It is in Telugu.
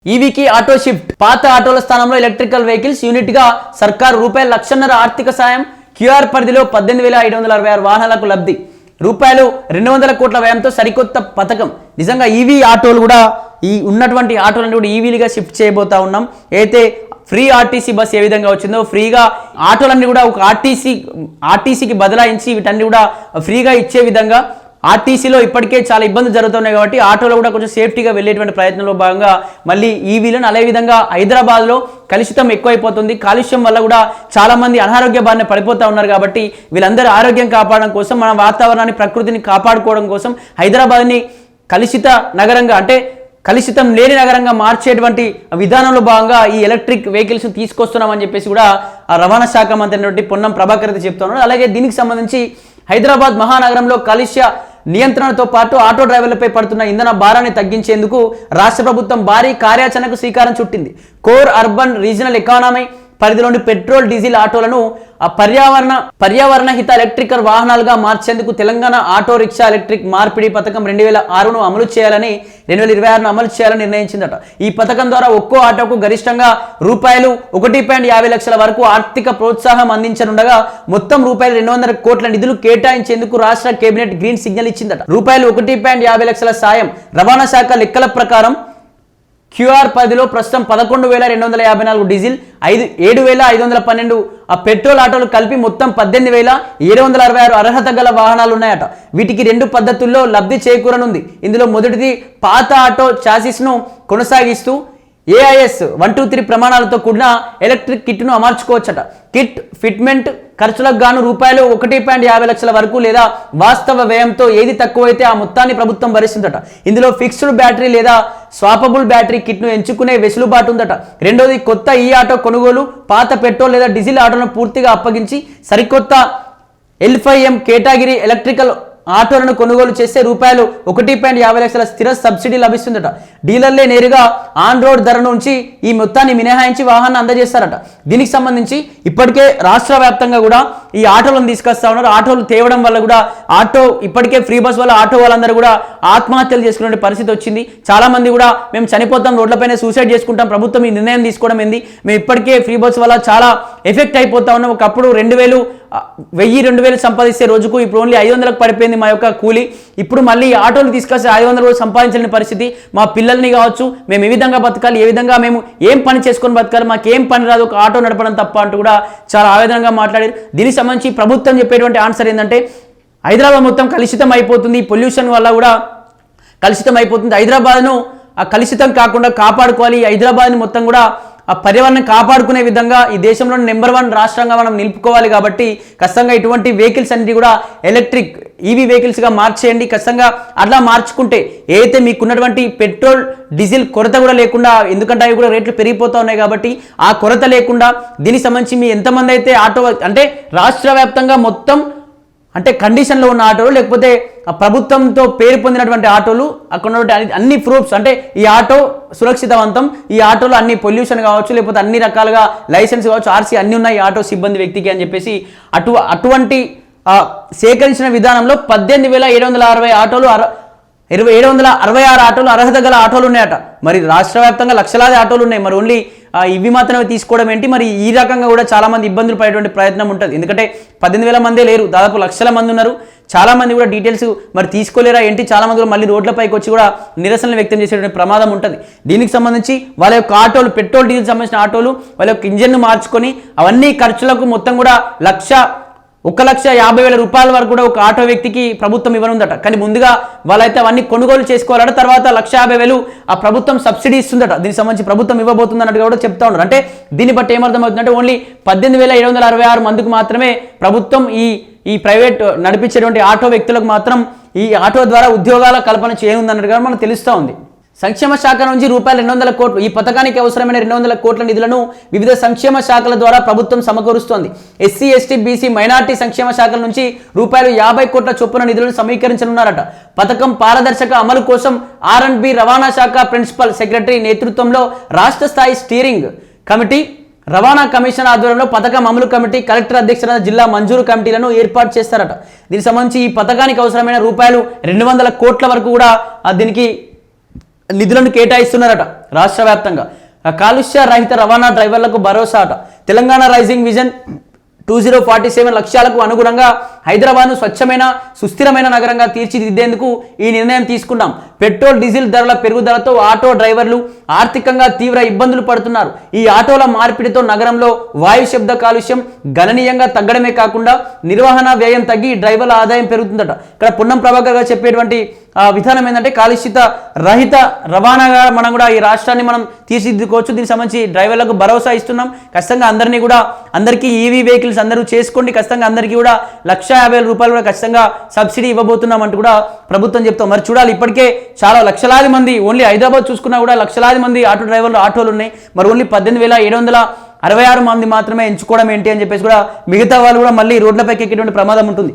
ఈవీకి ఆటో షిఫ్ట్ పాత ఆటోల స్థానంలో ఎలక్ట్రికల్ వెహికల్స్ యూనిట్ గా సర్కారు రూపాయలు 1,50,000 ఆర్థిక సాయం క్యూఆర్ పరిధిలో 18,566 వాహనాలకు లబ్ధి రూపాయలు 200 కోట్ల వ్యయంతో సరికొత్త పథకం. నిజంగా ఈవీ ఆటోలు కూడా ఈ ఉన్నటువంటి ఆటోలను కూడా ఈవీలుగా షిఫ్ట్ చేయబోతా ఉన్నాం. అయితే ఫ్రీ ఆర్టీసీ బస్ ఏ విధంగా వచ్చిందో ఫ్రీగా ఆటోలన్నీ కూడా ఒక ఆర్టీసీకి బదలాయించి వీటన్ని కూడా ఫ్రీగా ఇచ్చే విధంగా ఆర్టీసీలో ఇప్పటికే చాలా ఇబ్బందులు జరుగుతున్నాయి కాబట్టి ఆటోలో కూడా కొంచెం సేఫ్టీగా వెళ్ళేటువంటి ప్రయత్నంలో భాగంగా మళ్ళీ ఈవీలను అదేవిధంగా హైదరాబాద్లో కలుషితం ఎక్కువైపోతుంది. కాలుష్యం వల్ల కూడా చాలా మంది అనారోగ్య బారిన పడిపోతూ ఉన్నారు. కాబట్టి వీళ్ళందరూ ఆరోగ్యం కాపాడడం కోసం మన వాతావరణాన్ని ప్రకృతిని కాపాడుకోవడం కోసం హైదరాబాద్ని కలుషిత నగరంగా అంటే కలుషితం లేని నగరంగా మార్చేటువంటి విధానంలో భాగంగా ఈ ఎలక్ట్రిక్ వెహికల్స్ తీసుకొస్తున్నామని చెప్పేసి కూడా రవాణా శాఖ మంత్రి పొన్నం ప్రభాకర్ చెప్తున్నారు. అలాగే దీనికి సంబంధించి హైదరాబాద్ మహానగరంలో కాలుష్య నియంత్రణతో పాటు ఆటో డ్రైవర్లపై పడుతున్న ఇంధన భారాన్ని తగ్గించేందుకు రాష్ట్ర ప్రభుత్వం భారీ కార్యాచరణకు శ్రీకారం చుట్టింది. కోర్ అర్బన్ రీజనల్ ఎకానమీ పరిధిలోని పెట్రోల్ డీజిల్ ఆటోలను పర్యావరణ హిత ఎలక్ట్రికల్ వాహనాలుగా మార్చేందుకు తెలంగాణ ఆటో రిక్షా ఎలక్ట్రిక్ మార్పిడి పథకం 2006ను అమలు చేయాలని 2026ను అమలు చేయాలని నిర్ణయించిందట. ఈ పథకం ద్వారా ఒక్కో ఆటోకు గరిష్టంగా రూపాయలు 1.50 లక్షల వరకు ఆర్థిక ప్రోత్సాహం అందించనుండగా మొత్తం రూపాయలు 200 కోట్ల నిధులు కేటాయించేందుకు రాష్ట్ర కేబినెట్ గ్రీన్ సిగ్నల్ ఇచ్చిందట. రూపాయలు 1.50 లక్షల సాయం. రవాణా శాఖ లెక్కల ప్రకారం క్యూఆర్ పరిధిలో ప్రస్తుతం 11,254 డీజిల్ 7,512 పెట్రోల్ ఆటోలు కలిపి మొత్తం 18,766 అర్హత గల వాహనాలు ఉన్నాయట. వీటికి 2 పద్ధతుల్లో లబ్ధి చేకూరనుంది. ఇందులో మొదటిది పాత ఆటో చాసిస్ను కొనసాగిస్తూ AIS 123 ప్రమాణాలతో కూడిన ఎలక్ట్రిక్ కిట్ను అమర్చుకోవచ్చట. కిట్ ఫిట్మెంట్ ఖర్చులకు గాను రూపాయలు 1.50 లక్షల వరకు లేదా వాస్తవ వ్యయంతో ఏది తక్కువైతే ఆ మొత్తాన్ని ప్రభుత్వం భరిస్తుందట. ఇందులో ఫిక్స్డ్ బ్యాటరీ లేదా స్వాపబుల్ బ్యాటరీ కిట్ను ఎంచుకునే వెసులుబాటు ఉందట. రెండోది కొత్త ఈ ఆటో కొనుగోలు పాత పెట్రోల్ లేదా డీజిల్ ఆటోను పూర్తిగా అప్పగించి సరికొత్త L5M కేటగిరీ ఎలక్ట్రికల్ ఆటోలను కొనుగోలు చేస్తే రూపాయలు 1.50 లక్షల స్థిర సబ్సిడీ లభిస్తుందట. డీలర్లే నేరుగా ఆన్ రోడ్ ధర నుంచి ఈ మొత్తాన్ని మినహాయించి వాహనాన్ని అందజేస్తారట. దీనికి సంబంధించి ఇప్పటికే రాష్ట్ర వ్యాప్తంగా కూడా ఈ ఆటోలను తీసుకొస్తా ఉన్నారు. ఆటోలు తేవడం వల్ల కూడా ఆటో ఇప్పటికే ఫ్రీ బస్ వల్ల ఆటో వాళ్ళందరూ కూడా ఆత్మహత్యలు చేసుకునే పరిస్థితి వచ్చింది. చాలా మంది కూడా మేము చనిపోతాం, రోడ్లపైన సూసైడ్ చేసుకుంటాం, ప్రభుత్వం ఈ నిర్ణయం తీసుకోవడం ఏంది, మేము ఇప్పటికే ఫ్రీ బస్ వల్ల చాలా ఎఫెక్ట్ అయిపోతా ఉన్నాం. ఒకప్పుడు 1,000-2,000 సంపాదిస్తే రోజుకు ఇప్పుడు ఓన్లీ 500లకు పడిపోయింది మా యొక్క కూలి. ఇప్పుడు మళ్ళీ ఆటోలు తీసుకొస్తే 500 రోజు సంపాదించలేని పరిస్థితి. మా పిల్లల్ని కావచ్చు మేము ఏ విధంగా బతకాలి, ఏ విధంగా మేము ఏం పని చేసుకొని బతకాలి, మాకేం పని రాదు, ఒక ఆటో నడపడం తప్ప అంటూ కూడా చాలా ఆవేదనగా మాట్లాడారు. దీనికి సంబంధించి ప్రభుత్వం చెప్పేటువంటి ఆన్సర్ ఏంటంటే హైదరాబాద్ మొత్తం కలుషితం అయిపోతుంది, పొల్యూషన్ వల్ల కూడా కలుషితం అయిపోతుంది. హైదరాబాద్ను ఆ కలుషితం కాకుండా కాపాడుకోవాలి. హైదరాబాద్ని మొత్తం కూడా ఆ పర్యావరణం కాపాడుకునే విధంగా ఈ దేశంలో నెంబర్ 1 రాష్ట్రంగా మనం నిలుపుకోవాలి. కాబట్టి ఖచ్చితంగా ఇటువంటి వెహికల్స్ అన్ని కూడా ఎలక్ట్రిక్ ఈవీ వెహికల్స్గా మార్చేయండి. ఖచ్చితంగా అట్లా మార్చుకుంటే ఏదైతే మీకున్నటువంటి పెట్రోల్ డీజిల్ కొరత కూడా లేకుండా, ఎందుకంటే అవి కూడా రేట్లు పెరిగిపోతూ ఉన్నాయి కాబట్టి ఆ కొరత లేకుండా దీనికి సంబంధించి మీ ఎంతమంది అయితే ఆటో అంటే రాష్ట్ర వ్యాప్తంగా మొత్తం అంటే కండిషన్లో ఉన్న ఆటోలు లేకపోతే ప్రభుత్వంతో పేరు పొందినటువంటి ఆటోలు అక్కడ ఉన్నటువంటి అన్ని ప్రూఫ్స్ అంటే ఈ ఆటో సురక్షితవంతం, ఈ ఆటోలో అన్ని పొల్యూషన్ కావచ్చు లేకపోతే అన్ని రకాలుగా లైసెన్స్ కావచ్చు, ఆర్సీ అన్ని ఉన్నాయి ఈ ఆటో సిబ్బంది వ్యక్తికి అని చెప్పేసి అటువంటి సేకరించిన విధానంలో 18,760 ఆటోలు 766 ఆటోలు అర్హత గల ఆటోలు ఉన్నాయట. మరి రాష్ట్ర వ్యాప్తంగా లక్షలాది ఆటోలు ఉన్నాయి. మరి ఓన్లీ ఇవి మాత్రమే తీసుకోవడం ఏంటి? మరి ఈ రకంగా కూడా చాలా మంది ఇబ్బందులు పడేటువంటి ప్రయత్నం ఉంటుంది. ఎందుకంటే 18,000 మందే లేరు, దాదాపు లక్షల మంది ఉన్నారు. చాలా మంది కూడా డీటెయిల్స్ మరి తీసుకోలేరా ఏంటి, చాలా మంది కూడా మళ్ళీ రోడ్లపైకి వచ్చి కూడా నిరసనలు వ్యక్తం చేసేటువంటి ప్రమాదం ఉంటుంది. దీనికి సంబంధించి వాళ్ళ యొక్క ఆటోలు పెట్రోల్ డీజిల్ సంబంధించిన ఆటోలు వాళ్ళ యొక్క ఇంజన్ను మార్చుకొని అవన్నీ ఖర్చులకు మొత్తం కూడా 1,50,000 రూపాయల వరకు కూడా ఒక ఆటో వ్యక్తికి ప్రభుత్వం ఇవ్వనుందట. కానీ ముందుగా వాళ్ళైతే అవన్నీ కొనుగోలు చేసుకోవాలట. తర్వాత 1,50,000 ఆ ప్రభుత్వం సబ్సిడీ ఇస్తుందట. దీనికి సంబంధించి ప్రభుత్వం ఇవ్వబోతుంది అన్నట్టు కూడా చెప్తా ఉన్నారు. అంటే దీన్ని బట్టి ఏమర్థమవుతుందంటే ఓన్లీ 18,766 మందికి మాత్రమే ప్రభుత్వం ఈ ప్రైవేట్ నడిపించేటువంటి ఆటో వ్యక్తులకు మాత్రం ఈ ఆటో ద్వారా ఉద్యోగాల కల్పన చేయనుందన్నట్టుగా మనకు తెలుస్తూ ఉంది. సంక్షేమ శాఖ నుంచి రూపాయలు 200 కోట్లు. ఈ పథకానికి అవసరమైన 200 కోట్ల నిధులను వివిధ సంక్షేమ శాఖల ద్వారా ప్రభుత్వం సమకూరుస్తోంది. ఎస్సీ, ఎస్టీ, బీసీ, మైనార్టీ సంక్షేమ శాఖల నుంచి రూపాయలు 50 కోట్ల చొప్పున నిధులను సమీకరించనున్నారట. పథకం పారదర్శక అమలు కోసం R&B రవాణా శాఖ ప్రిన్సిపల్ సెక్రటరీ నేతృత్వంలో రాష్ట్ర స్థాయి స్టీరింగ్ కమిటీ, రవాణా కమిషన్ ఆధ్వర్యంలో పథకం అమలు కమిటీ, కలెక్టర్ అధ్యక్షతన జిల్లా మంజూరు కమిటీలను ఏర్పాటు చేస్తారట. దీనికి సంబంధించి ఈ పథకానికి అవసరమైన రూపాయలు 200 కోట్ల వరకు కూడా దీనికి నిధులను కేటాయిస్తున్నారట రాష్ట్ర వ్యాప్తంగా. కాలుష్య రహిత రవాణా డ్రైవర్లకు భరోసా అట. తెలంగాణ రైజింగ్ విజన్ 2047 లక్ష్యాలకు అనుగుణంగా హైదరాబాద్ను స్వచ్ఛమైన సుస్థిరమైన నగరంగా తీర్చిదిద్దేందుకు ఈ నిర్ణయం తీసుకున్నాం. పెట్రోల్ డీజిల్ ధరల పెరుగుదలతో ఆటో డ్రైవర్లు ఆర్థికంగా తీవ్ర ఇబ్బందులు పడుతున్నారు. ఈ ఆటోల మార్పిడితో నగరంలో వాయు శబ్ద కాలుష్యం గణనీయంగా తగ్గడమే కాకుండా నిర్వహణ వ్యయం తగ్గి డ్రైవర్ల ఆదాయం పెరుగుతుందట. ఇక్కడ పొన్నం ప్రభాకర్ గారు చెప్పేటువంటి విధానం ఏంటంటే కాలుష్యత రహిత రవాణాగా మనం కూడా ఈ రాష్ట్రాన్ని మనం తీర్చిదిద్దుకోవచ్చు. దీనికి సంబంధించి డ్రైవర్లకు భరోసా ఇస్తున్నాం. ఖచ్చితంగా అందరికీ ఈవీ వెహికల్స్ అందరూ చేసుకోండి. ఖచ్చితంగా అందరికీ కూడా 1,50,000 రూపాయలు కూడా ఖచ్చితంగా సబ్సిడీ ఇవ్వబోతున్నాం అంటూ కూడా ప్రభుత్వం చెప్తాం. మరి చూడాలి, ఇప్పటికే చాలా లక్షలాది మంది, ఓన్లీ హైదరాబాద్ చూసుకున్నా కూడా లక్షలాది మంది ఆటో డ్రైవర్లు ఆటోలు ఉన్నాయి. మరి ఓన్లీ 18,766 మంది మాత్రమే ఎంచుకోవడం ఏంటి అని చెప్పేసి కూడా మిగతా వాళ్ళు కూడా మళ్ళీ రోడ్లపైకి ఎక్కేటువంటి ప్రమాదం ఉంటుంది.